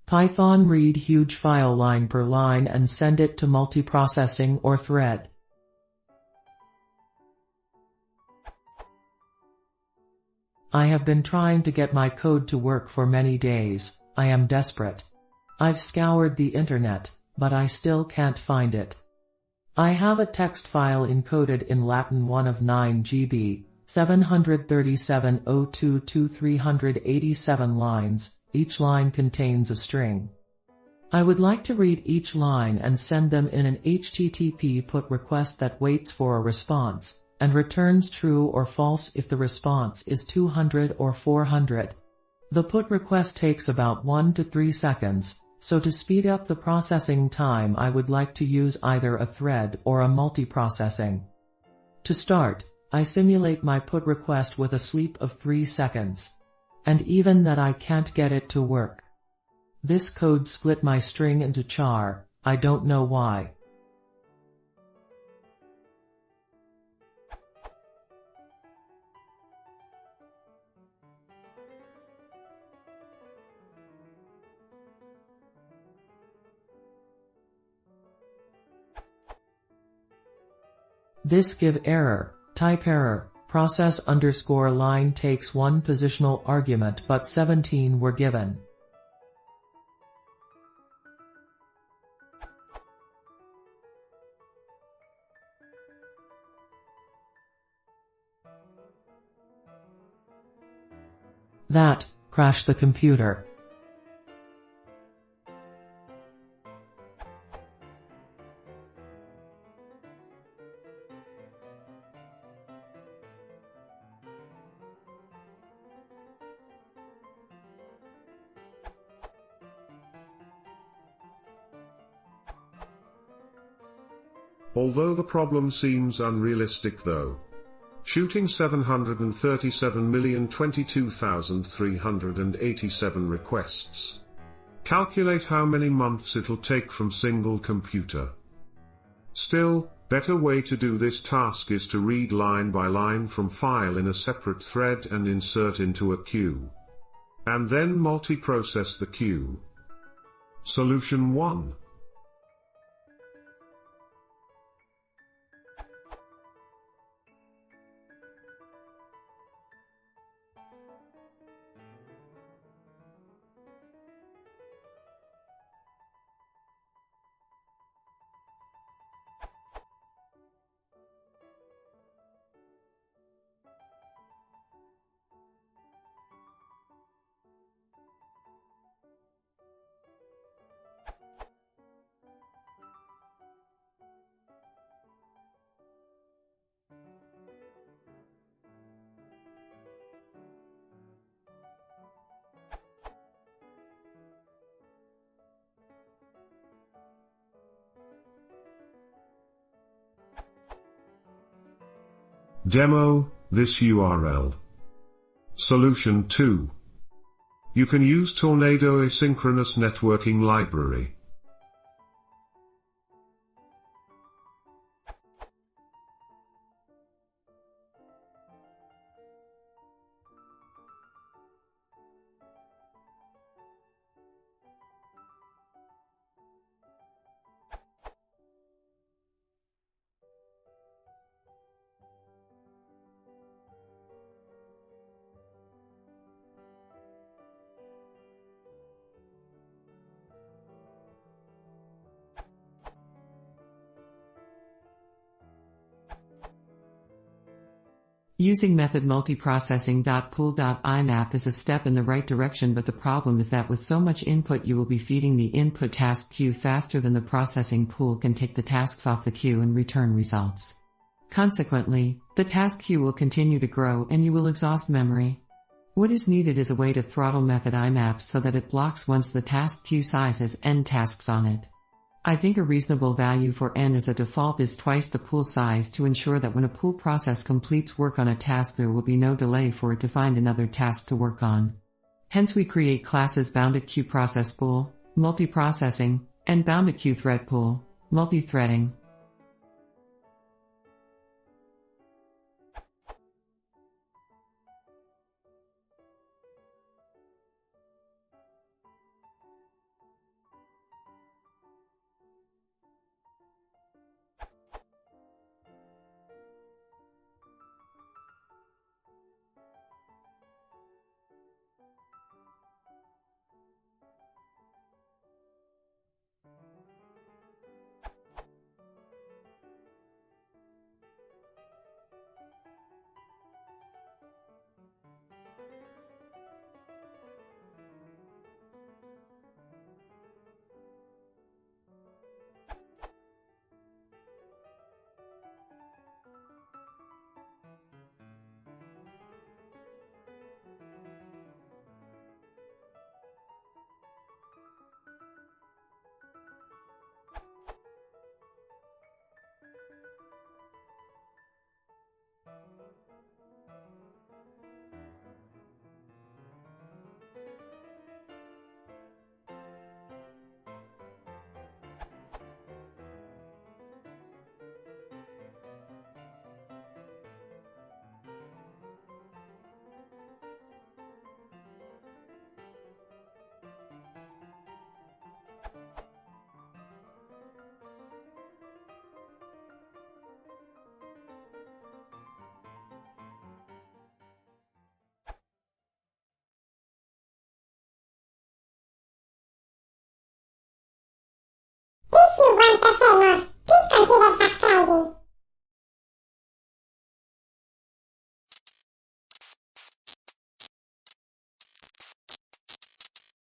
Python read huge file line per line and send it to multiprocessing or thread. I have been trying to get my code to work for many days. I am desperate. I've scoured the internet, but I still can't find it. I have a text file encoded in Latin 1 of 9 GB, 737.022 387 lines, each line contains a string. I would like to read each line and send them in an HTTP PUT request that waits for a response, and returns true or false if the response is 200 or 400. The PUT request takes about 1 to 3 seconds, so to speed up the processing time I would like to use either a thread or a multiprocessing. To start, I simulate my PUT request with a sleep of 3 seconds. And even that I can't get it to work. This code split my string into char, I don't know why. This give error, type error, process_line takes 1 positional argument but 17 were given. That crashed the computer. Although the problem seems unrealistic though. Shooting 737,022,387 requests. Calculate how many months it'll take from single computer. Still, better way to do this task is to read line by line from file in a separate thread and insert into a queue. And then multiprocess the queue. Solution 1. Demo, this URL. Solution 2. You can use Tornado Asynchronous Networking Library. Using method multiprocessing.pool.imap is a step in the right direction, but the problem is that with so much input you will be feeding the input task queue faster than the processing pool can take the tasks off the queue and return results. Consequently, the task queue will continue to grow and you will exhaust memory. What is needed is a way to throttle method IMAP so that it blocks once the task queue size has n tasks on it. I think a reasonable value for n as a default is twice the pool size to ensure that when a pool process completes work on a task there will be no delay for it to find another task to work on. Hence we create classes bounded queue process pool, multiprocessing, and bounded queue thread pool, multithreading.